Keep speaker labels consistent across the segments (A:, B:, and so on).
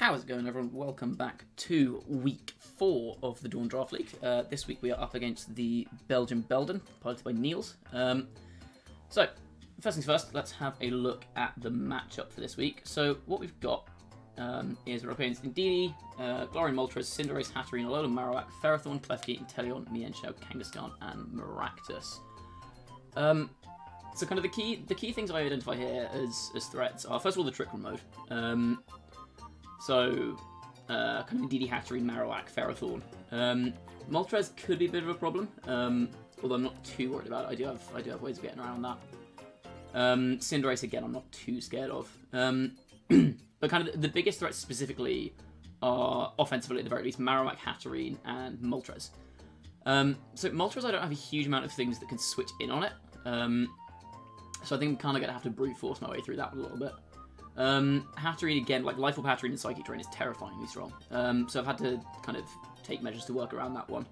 A: How's it going, everyone? Welcome back to week 4 of the Dawn Draft League. This week we are up against the Belgian Belden, piloted by Niels. So, first things first, let's have a look at the matchup for this week. So, what we've got is we're up against Ndidi, Glorian Moltres, Cinderace, Hatterene, Alolan Marowak, Ferrothorn, Klefki, Inteleon, Mienshao, Kangaskhan, and Maractus. So kind of the key things I identify here as threats are, first of all, the Trick Room mode. So, kind of Ndidi, Hatterene, Marowak, Ferrothorn. Moltres could be a bit of a problem, although I'm not too worried about it. I do have ways of getting around that. Cinderace, again, I'm not too scared of. But kind of the biggest threats specifically are, offensively at the very least, Marowak, Hatterene, and Moltres. So Moltres, I don't have a huge amount of things that can switch in on it. So I think I'm kind of going to have to brute force my way through that a little bit. Hatterene, again, like Life Orb, Hatterene, and Psychic Drain is terrifyingly strong. So I've had to kind of take measures to work around that one.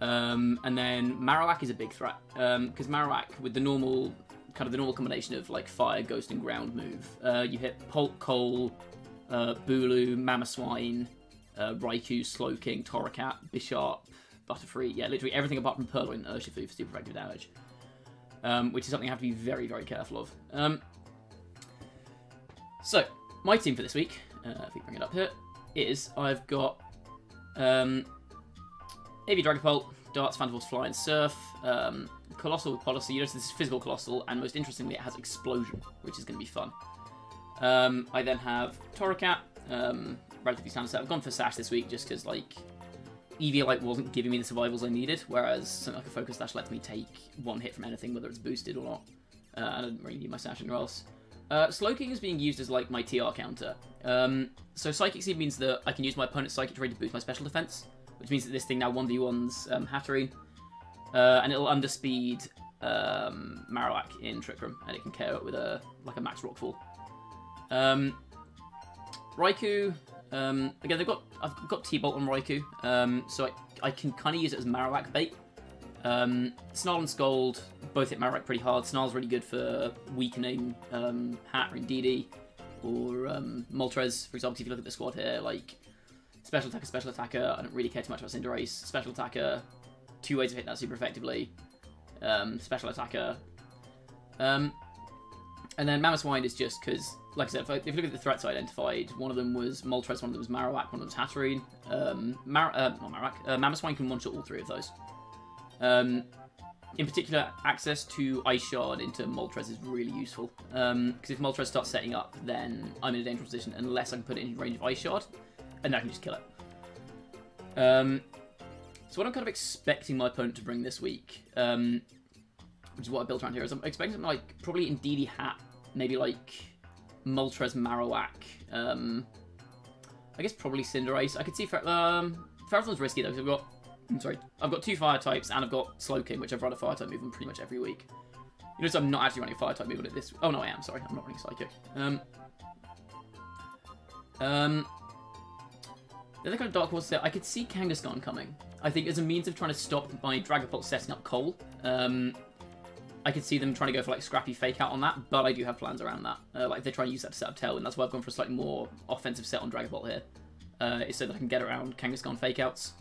A: And then Marowak is a big threat, because Marowak, with the normal combination of like Fire, Ghost, and Ground move, you hit Polk, Coal, Bulu, Mamoswine, Raikou, Slowking, Torracat, Bisharp, Butterfree, yeah, literally everything apart from Purloin and Urshifu for super effective damage. Which is something I have to be very, very careful of. So, my team for this week, if we bring it up here, is I've got AV Dragapult, Darts, Phantom Fly, and Surf, Colossal with Policy. You notice this is physical Colossal, and most interestingly, it has Explosion, which is going to be fun. I then have Torracat, relatively standard set. I've gone for Sash this week just because, like, Eviolite wasn't giving me the survivals I needed, whereas something like a Focus Sash lets me take one hit from anything, whether it's boosted or not. I don't really need my Sash anywhere else. Slowking is being used as, like, my TR counter. So Psychic Seed means that I can use my opponent's Psychic Drain to boost my special defense, which means that this thing now 1v1s Hatterene, and it'll underspeed Marowak in Trick Room, and it can KO it with a max Rockfall. Raikou, again, I've got T-Bolt on Raikou, so I can kind of use it as Marowak bait. Snarl and Scold both hit Marowak pretty hard. Snarl's really good for weakening Hat or Ndidi, or Moltres, for example. If you look at the squad here, like Special Attacker, I don't really care too much about Cinderace. Special Attacker, 2 ways of hitting that super effectively. Special Attacker. And then Mamoswine is just because, like I said, if you look at the threats I identified, one of them was Moltres, one of them was Marowak, one of them was Hatterene. Not Marowak. Mamoswine can one-shot all 3 of those. In particular, access to Ice Shard into Moltres is really useful, because if Moltres starts setting up, then I'm in a dangerous position unless I can put it in range of Ice Shard, and I can just kill it. So what I'm kind of expecting my opponent to bring this week, which is what I built around here, is I'm expecting something like probably Ndidi Hat, maybe like Moltres Marowak, I guess probably Cinderace. I could see Ferrothorn's risky though, because I've got 2 fire types, and I've got Slowking, which I've run a fire type move on pretty much every week. You notice I'm not actually running a fire type move on it this. Oh no, I am. Sorry, I'm not running Psychic. The other kind of Dark Horse set, I could see Kangaskhan coming. I think as a means of trying to stop my Dragapult setting up Coal. I could see them trying to go for like scrappy fake out on that, but I do have plans around that. Like if they try and use that to set up Tailwind, that's why I've gone for a slightly more offensive set on Dragapult here. Is so that I can get around Kangaskhan fake outs.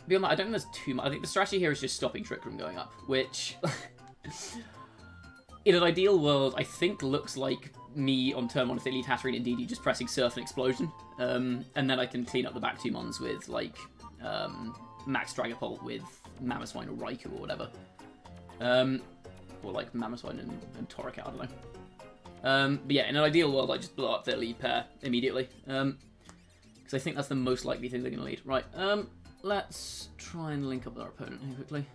A: Beyond that, I don't think there's too much. I think the strategy here is just stopping Trick Room going up, which, in an ideal world, I think looks like me on turn 1 if they lead Hatterene and Ndidi just pressing Surf and Explosion, and then I can clean up the back 2 mons with, like, Max Dragapult with Mamoswine or Raikou or whatever. Or, like, Mamoswine and Torracat, I don't know. But yeah, in an ideal world, I just blow up their lead pair immediately, because I think that's the most likely thing they're going to lead. Right, let's try and link up with our opponent here quickly.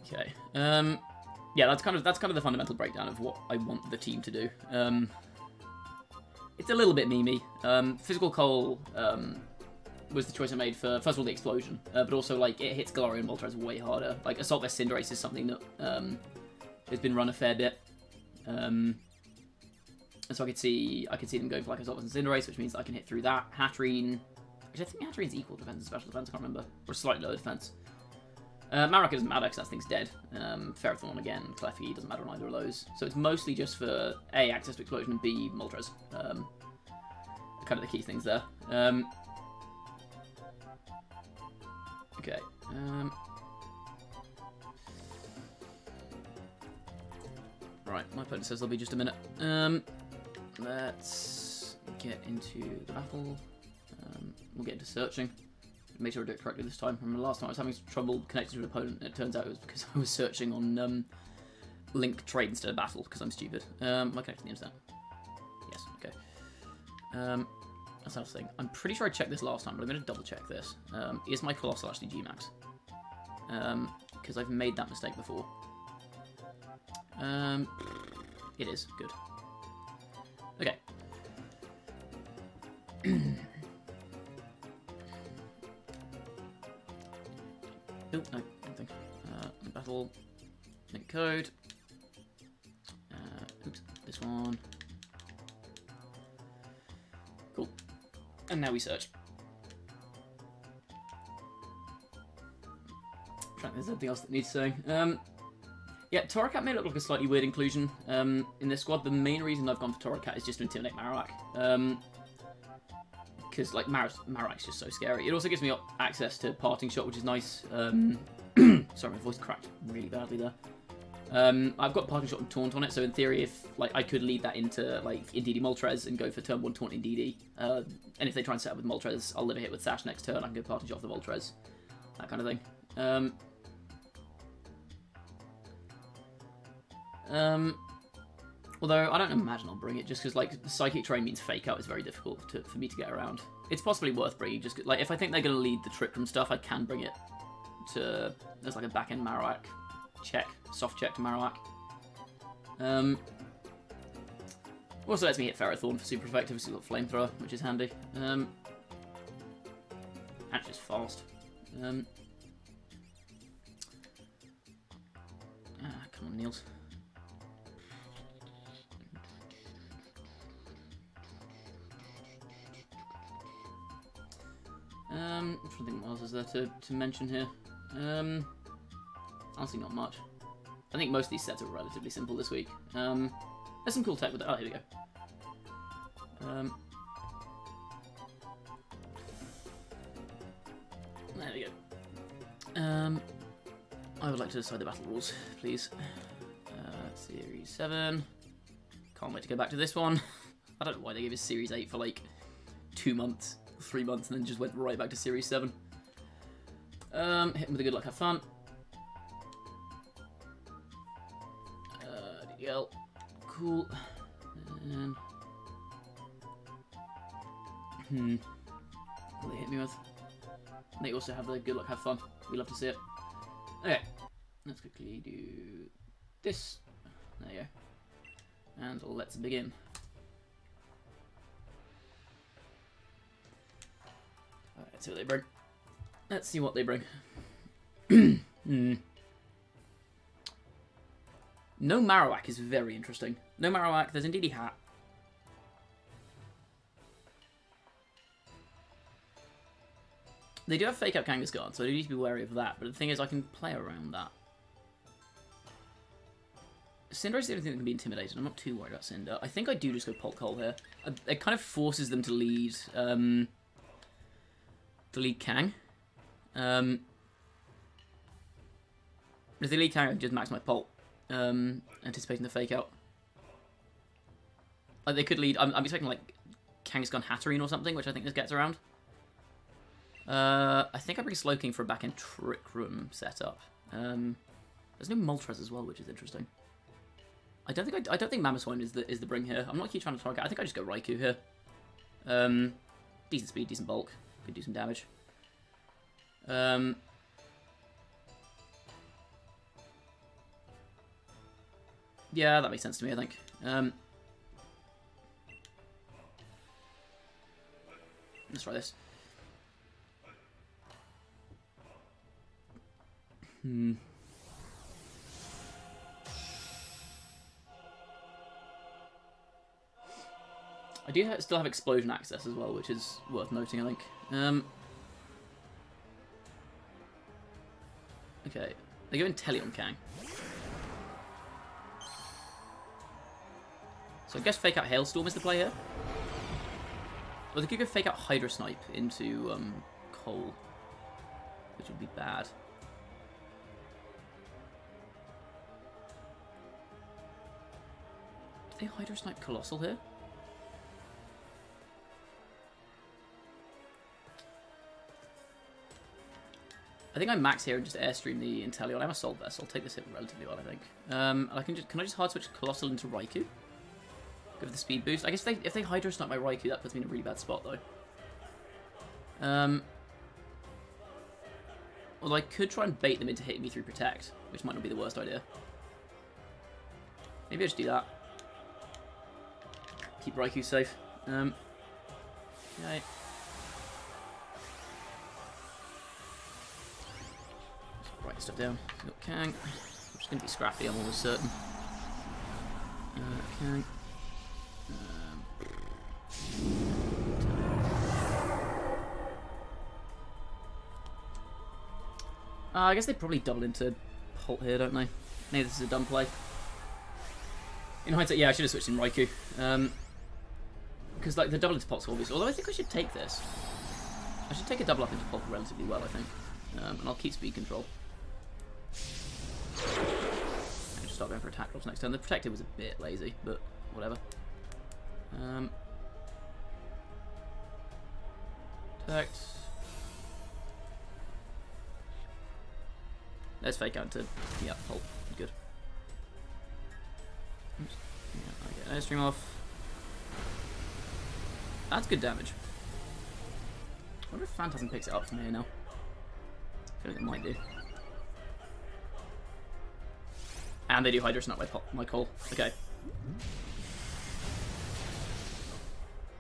A: Okay. Yeah, that's kind of the fundamental breakdown of what I want the team to do. It's a little bit memey. Physical Coal was the choice I made for, first of all, the Explosion, but also, like, it hits Galarian and Moltres way harder. Like, Assault Vest Cinderace is something that has been run a fair bit. And so I could see them going for, like, Assault Vest and Cinderace, which means that I can hit through that. Hatterene, Actually, I think Hatterene's equal defense and special defense, I can't remember. Or slightly lower defense. Marowak doesn't matter because that thing's dead. Ferrothorn again, Klefki doesn't matter on either of those. So it's mostly just for A, access to explosion, and B, Moltres. Kind of the key things there. Okay. Right, my opponent says there'll be just a minute. Let's get into the battle. We'll get into searching. Make sure I do it correctly this time. Remember last time I was having trouble connecting to an opponent, and it turns out it was because I was searching on Link Trade instead of Battle, because I'm stupid. Am I connecting the internet? Yes, okay. That's another thing. I'm pretty sure I checked this last time, but I'm going to double check this. Is my Colossal actually G-Max? Because I've made that mistake before. It is. Good. Okay. Oh, no, nothing. Battle. Link code. Oops, this one. Cool. And now we search. I think there's anything else that needs saying. Yeah, Torracat may look like a slightly weird inclusion in this squad. The main reason I've gone for Torracat is just to intimidate Marowak. Because, like, Marowak's just so scary. It also gives me access to Parting Shot, which is nice. Sorry, my voice cracked really badly there. I've got Parting Shot and Taunt on it, so in theory, if like I could lead that into, like, Indeedee Moltres and go for turn 1 Taunt Indeedee. And if they try and set up with Moltres, I'll live a hit with Sash next turn, I can go Parting Shot for the Moltres. That kind of thing. Although, I don't imagine I'll bring it, just because, like, Psychic Terrain means Fake Out is very difficult for me to get around. It's possibly worth bringing, just, like, if I think they're going to lead the Trick Room stuff, I can bring it to, as, like, a back-end Marowak check, soft check to Marowak. Also lets me hit Ferrothorn for super effective, so it's got Flamethrower, which is handy. And it's just fast. Come on, Niels. I'm trying to think what else is there to mention here. Honestly, not much. I think most of these sets are relatively simple this week. There's some cool tech with it. Oh, here we go. There we go. I would like to decide the battle rules, please. Series 7. Can't wait to go back to this one. I don't know why they gave us Series 8 for like 2 months, 3 months, and then just went right back to Series 7. Hit him with a good luck, have fun. DDL. Cool. And... what they hit me with? They also have the good luck, have fun. We love to see it. Okay. Let's quickly do this. There you go. And let's begin. Alright, let's see what they bring. Let's see what they bring. No Marowak is very interesting. No Marowak, there's Indeedee Hat. They do have Fake Out Kangaskhan, so I do need to be wary of that, but the thing is I can play around that. Cinder is the only thing that can be intimidated. I'm not too worried about Cinder. I think I do just go Polk Hole here. It kind of forces them to lead Kang. If they lead Kang, I can just max my Pult, anticipating the Fake Out. Like, they could lead... I'm expecting, like, Kangaskhan Hatterene or something, which I think this gets around. I think I bring Slowking for a back-end Trick Room setup. There's no Moltres as well, which is interesting. I don't think Mamoswine is the bring here. I'm not keep trying to target. I think I just go Raikou here. Decent speed, decent bulk. Could do some damage. Yeah, that makes sense to me, I think. Let's try this. I do still have explosion access as well, which is worth noting, I think. Okay, they go Inteleon Kang. So I guess Fake Out Hailstorm is the play here. Or they could go Fake Out Hydro Snipe into Cole, which would be bad. Did they Hydro Snipe Colossal here? I think I max here and just airstream the Inteleon. I'm a Assault Vest, so I'll take this hit relatively well, I think. Can I just hard switch Colossal into Raikou? Give the speed boost. I guess if they Hydro Snipe my Raikou, that puts me in a really bad spot, though. Although I could try and bait them into hitting me through Protect, which might not be the worst idea. Maybe I just do that. Keep Raikou safe. Okay. Write stuff down. We've got Kang. I'm just going to be scrappy, I'm almost certain. Kang. I guess they probably double into Holt here, don't they? Maybe this is a dumb play. In hindsight, yeah, I should have switched in Raikou. Because like the double into Pot's obvious. Although I think I should take this. I should take a double up into Pot relatively well, I think. And I'll keep speed control. I just start going for attack drops next turn. The Protector was a bit lazy, but whatever. Protect. Let's Fake Out into Holt. Good. Oops. Yeah, I get Airstream off. That's good damage. I wonder if Phantasm picks it up from here now. I feel like it might do. And they do Hydro Snipe my Cole. Okay.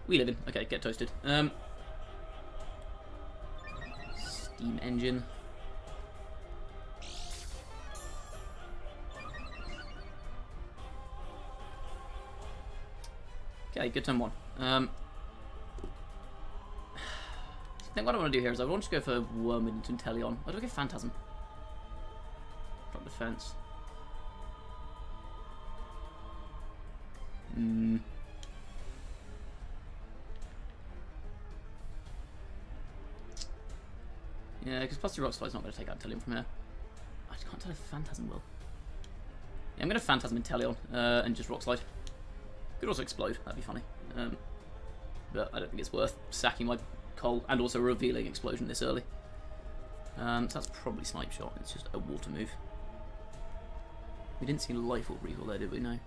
A: We live in. Okay, get toasted. Steam Engine. Okay, good turn one. I think what I want to do here is I want to go for Wormwood into Inteleon. Or do I go Phantasm? Drop defense. Yeah, because plus 2 Rock Slide's not going to take out Inteleon from here. I just can't tell if Phantasm will. Yeah, I'm going to Phantasm Inteleon and just Rock Slide. Could also explode, that'd be funny. But I don't think it's worth sacking my Cole and also revealing explosion this early. So that's probably Snipe Shot, it's just a water move. We didn't see Life Orb recall there, did we? No.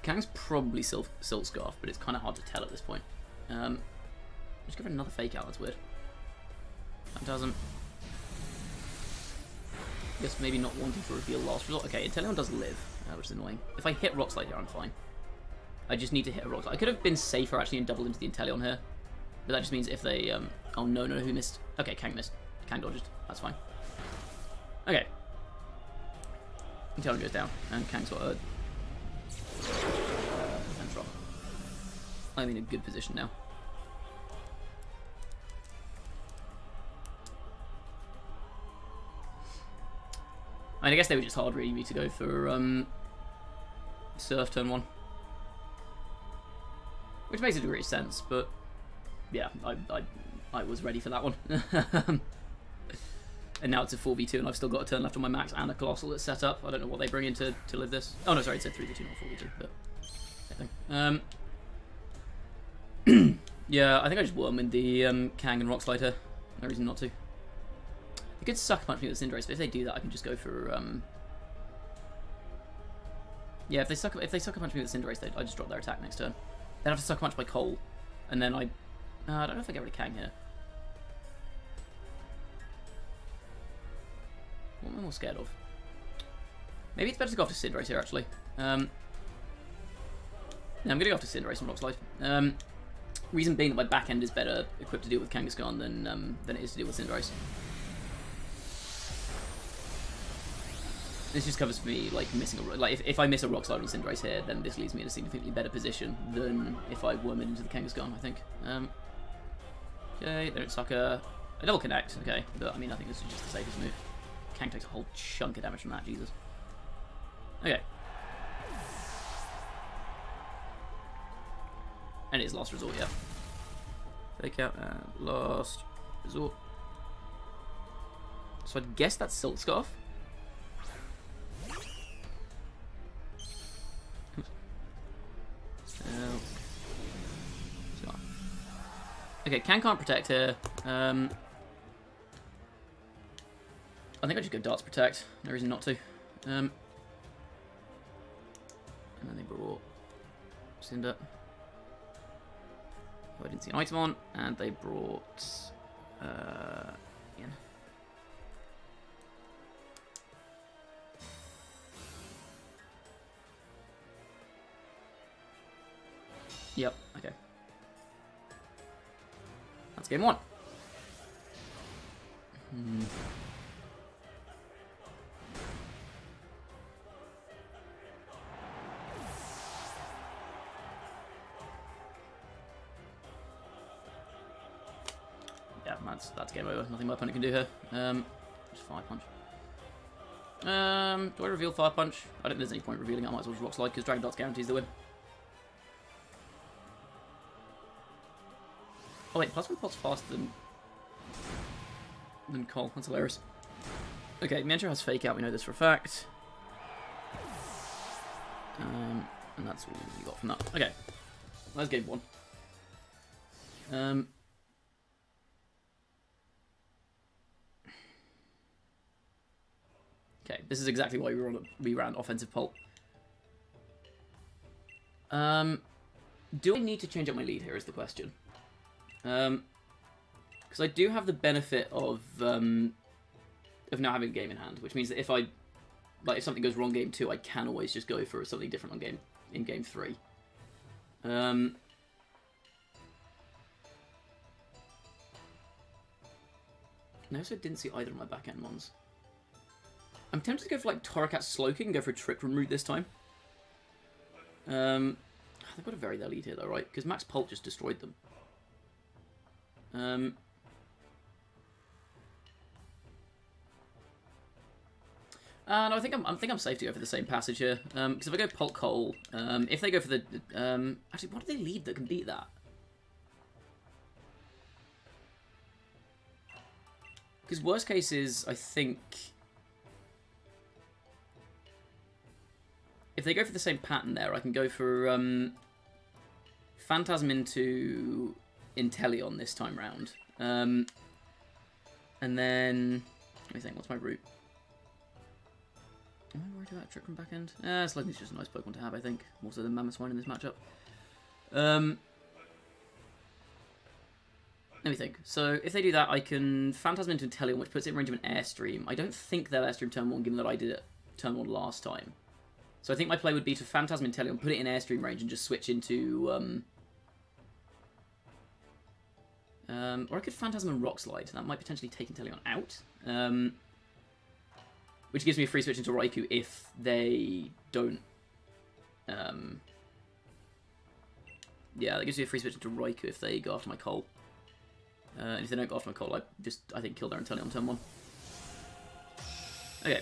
A: Kang's probably Silk Scarf, but it's kind of hard to tell at this point. Just give her another Fake Out, that's weird. Phantasm. I guess maybe not wanting to reveal last resort. Okay, Inteleon does live, which is annoying. If I hit Rock Slide here, I'm fine. I just need to hit a Rock Slide. I could have been safer actually and doubled into the Inteleon here. But that just means if they... oh, no, who missed? Okay, Kang missed. Kang dodged. That's fine. Okay. Inteleon goes down, and Kang's got a... defense drop. I'm in a good position now. I guess they were just hard reading me to go for Surf turn 1. Which makes a degree of sense, but yeah, I was ready for that one. And now it's a 4v2 and I've still got a turn left on my max and a Colossal that's set up. I don't know what they bring in to live this. Oh no, sorry, it said 3v2, not 4v2, but I think. Yeah, I think I just worm in the Kang and Rock Slide here. No reason not to. They could Sucker Punch me with Cinderace, but if they do that, I can just go for yeah, if they Sucker Punch me with Cinderace, I just drop their attack next turn. Then I have to Sucker Punch by Cole, and then I don't know if I get rid of Kang here. What am I more scared of? Maybe it's better to go after Cinderace here, actually. Yeah, I'm going to go after Cinderace and Rock Slide. Reason being that my back end is better equipped to deal with Kangaskhan than it is to deal with Cinderace. this just covers for me, like, missing a... Like, if I miss a Rock Slide on Cinderace here, then this leaves me in a significantly better position than if I worm it into the Kangaskhan, I think. Okay, there it's Sucker. A double connect, okay. But, I mean, I think this is just the safest move. Kang takes a whole chunk of damage from that, Jesus. Okay. And it's Last Resort, yeah. Fake out and Last Resort. So I guess that's Silk Scarf. Okay, can't protect here. I think I just go Darts Protect. No reason not to. And then they brought Cinder. Oh, I didn't see an item on. And they brought Ian. Yep, okay. That's game one. Yeah, that's game over. Nothing my opponent can do here. Just Fire Punch. Do I reveal Fire Punch? I don't think there's any point revealing it. I might as well just Rock Slide because Dragon Darts guarantees the win. Oh wait, plus one pot's faster than Cole. That's hilarious. Okay, Mienshao has Fake Out. We know this for a fact. And that's all we got from that. Okay, that's game one. Okay, this is exactly why we ran Offensive Pulp. Do I need to change up my lead here is the question. Because I do have the benefit of now having a game in hand, which means that if something goes wrong game 2, I can always just go for something different in game 3. I also didn't see either of my back end ones. I'm tempted to go for like Torracat Slowking and go for a Trick Room route this time. They've got to vary their lead here though, right? Because Max Pulp just destroyed them. No, I think I'm safe to go for the same passage here. Because if I go Pulp Coal, if they go for the actually, what do they lead that can beat that? Because worst case is I think if they go for the same pattern there, I can go for Phantasm into Inteleon this time round. And then let me think, what's my route? Am I worried about Trick from back end? Sluggy's just a nice Pokemon to have, I think. More so than Mamoswine in this matchup. Let me think. So if they do that, I can Phantasm into Inteleon, which puts it in range of an Airstream. I don't think they'll Airstream turn 1, given that I did it turn 1 last time. So I think my play would be to Phantasm Inteleon, put it in Airstream range, and just switch into or I could Phantasm and Rock Slide. That might potentially take Inteleon out. Which gives me a free switch into Raikou if they don't... yeah, that gives me a free switch into Raikou if they go after my Coal. And if they don't go after my Coal, I think kill their Inteleon on turn 1. Okay.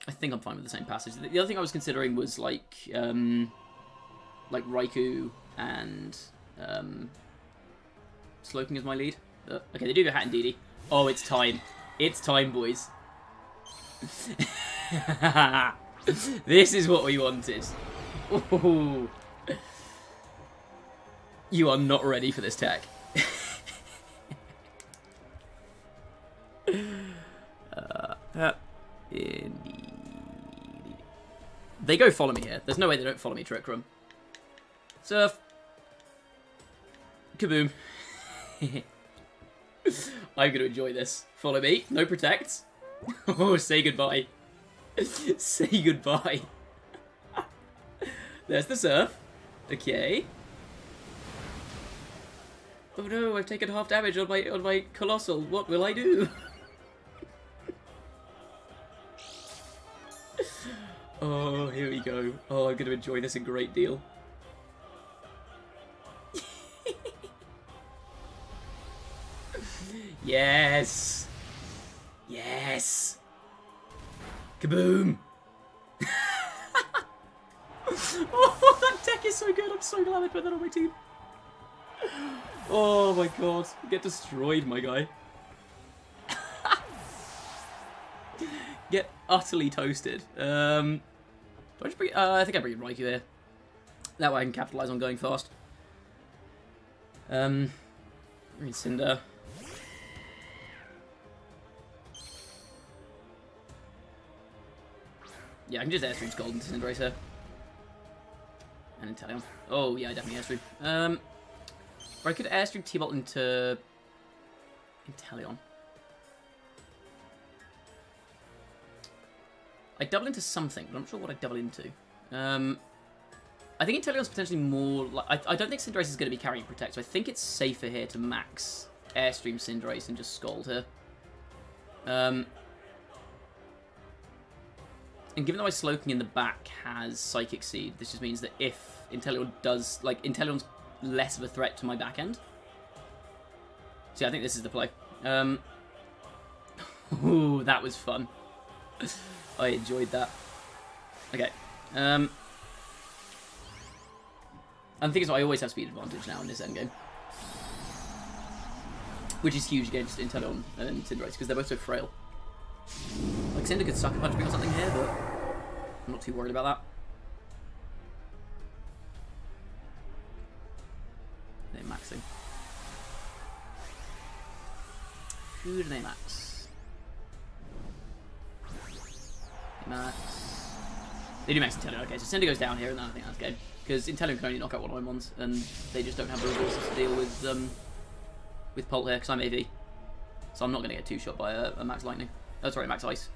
A: I think I'm fine with the same passage. The other thing I was considering was like Raikou and Slowking as my lead. Okay, they do go Hat and Didi. Oh, it's time. It's time, boys. This is what we wanted. Ooh. You are not ready for this tech. Indeed. They go follow me here. There's no way they don't follow me, Trick Room. Surf. Kaboom. I'm going to enjoy this. Follow me. No protect. Oh, say goodbye. Say goodbye. There's the surf. Okay. Oh no, I've taken half damage on my Colossal. What will I do? Oh, here we go. Oh, I'm going to enjoy this a great deal. Yes! Yes! Kaboom! Oh, that deck is so good. I'm so glad I put that on my team. Oh my god. Get destroyed, my guy. Get utterly toasted. Do I just bring... I think I bring Raikou here. That way I can capitalise on going fast. Bring Cinder. Yeah, I can just Airstream Scald into Cinderace here. And Inteleon. Oh, yeah, definitely Airstream. Or I could Airstream T-Bolt into Inteleon. I double into something, but I'm not sure what I double into. I think Inteleon's potentially more... Like, I don't think Cinderace is going to be carrying Protect, so I think it's safer here to max Airstream Cinderace and just Scald here. And given that my Slowking in the back has Psychic Seed, this just means that if Inteleon does... Like, Inteleon's less of a threat to my back end. So yeah, I think this is the play. Ooh, that was fun. I enjoyed that. Okay. And the thing is, I always have speed advantage now in this endgame. Which is huge against Inteleon and Cinderace, because they're both so frail. Like, Cinder could Sucker Punch me or something here, but I'm not too worried about that. They're maxing. Who do they max? They max. They do max Inteleon. Okay, so Cinder goes down here, and then I think that's good. Because Inteleon can only knock out one-on-ones, and they just don't have the resources to deal with Pult here, because I'm AV. So I'm not going to get two-shot by a Max Lightning. Oh, sorry, Max Ice.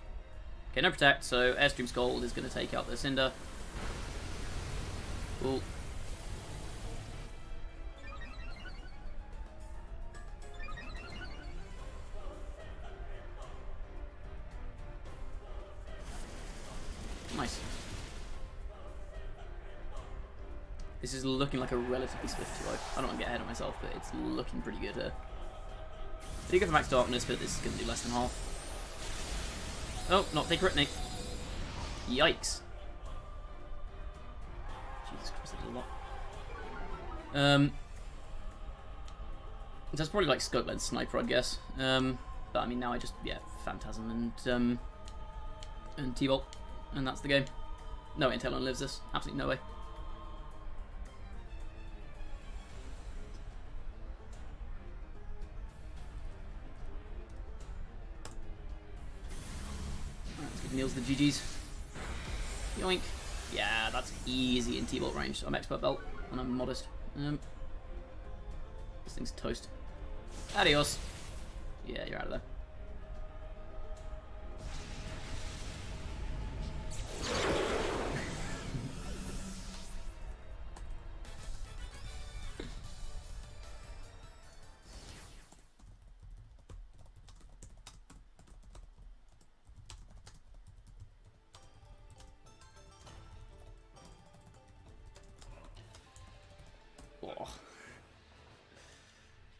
A: Okay, no Protect, so Airstream Scald is going to take out the Cinder. Cool. Nice. This is looking like a relatively swift 2-0. I don't want to get ahead of myself, but it's looking pretty good here. I do go for Max Darkness, but this is going to do less than half. Oh, not take Ripney. Yikes. Jesus Christ, that did a lot. That's probably like Scope Lens Sniper, I guess. But I mean, now I just, yeah, Phantasm and T-Bolt. And that's the game. No Inteleon lives this. Absolutely no way. Neils the GG's. Yoink. Yeah, that's easy in T-Bolt range. I'm expert belt, and I'm modest. This thing's toast. Adios. Yeah, you're out of there.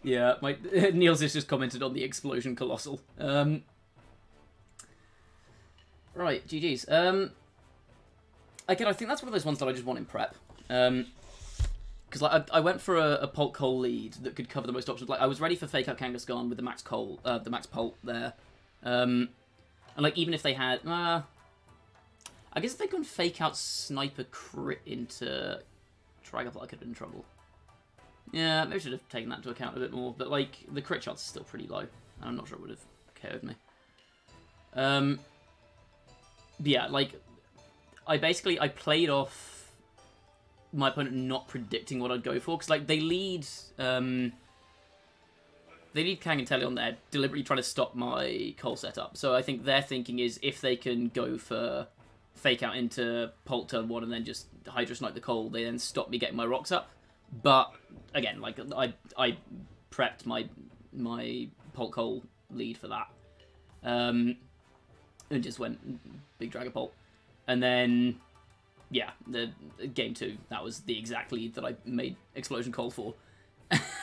A: Yeah, my Niels has just commented on the explosion colossal. Right, GG's. Again, I think that's one of those ones that I just want in prep. Because like I went for a Pult Cole lead that could cover the most options. Like I was ready for Fake Out Kangaskhan with the Max Cole, the Max Pult there. And like even if they had, I guess if they'd gone Fake Out Sniper Crit into Dragapult, I could have been in trouble. Yeah, maybe I should have taken that into account a bit more, but like the crit chance is still pretty low, and I'm not sure it would have KO'd me. But yeah, like I played off my opponent not predicting what I'd go for, because like they lead Kang and Telly on there, deliberately trying to stop my Cole setup. So I think their thinking is if they can go for Fake Out into Pult turn 1 and then just Hydro Snipe the Cole, they then stop me getting my rocks up. But again, like I prepped my Pult Cole lead for that, and just went big Dragapult. And then, yeah, the game 2, that was the exact lead that I made Explosion Coal for.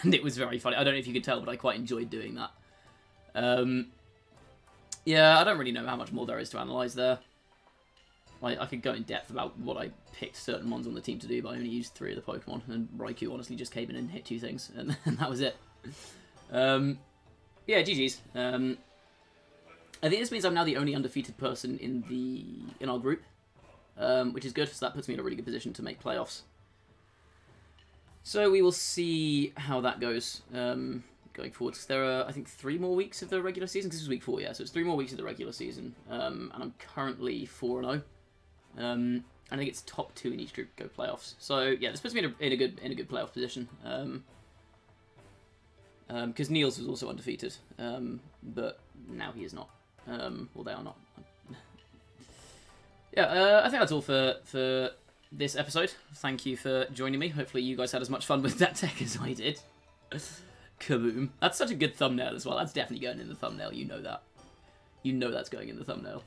A: And it was very funny. I don't know if you could tell, but I quite enjoyed doing that. Yeah, I don't really know how much more there is to analyse there. I could go in depth about what I picked certain ones on the team to do, but I only used 3 of the Pokemon, and Raikou honestly just came in and hit 2 things, and that was it. Yeah, GG's. I think this means I'm now the only undefeated person in our group, which is good, so that puts me in a really good position to make playoffs. So we will see how that goes going forward. Because there are, I think, 3 more weeks of the regular season. This is week 4, yeah, so it's 3 more weeks of the regular season, and I'm currently 4-0. I think it's top 2 in each group go playoffs. So yeah, this puts me in a good playoff position. Because Niels was also undefeated, but now he is not. Well, they are not. Yeah, I think that's all for this episode. Thank you for joining me. Hopefully you guys had as much fun with that tech as I did. Kaboom. That's such a good thumbnail as well. That's definitely going in the thumbnail. You know that. You know that's going in the thumbnail.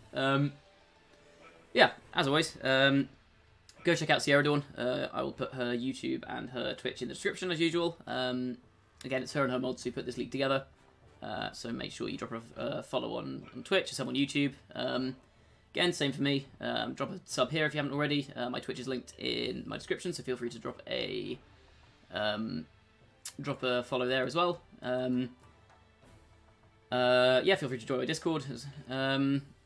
A: Yeah, as always, go check out Sierra Dawn. I will put her YouTube and her Twitch in the description as usual. Again, it's her and her mods who put this league together. So make sure you drop a follow on Twitch or some on YouTube. Again, same for me. Drop a sub here if you haven't already. My Twitch is linked in my description, so feel free to drop a follow there as well. Yeah, feel free to join my Discord.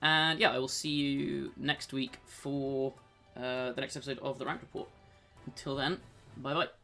A: And yeah, I will see you next week for the next episode of the Rank Report. Until then, bye-bye.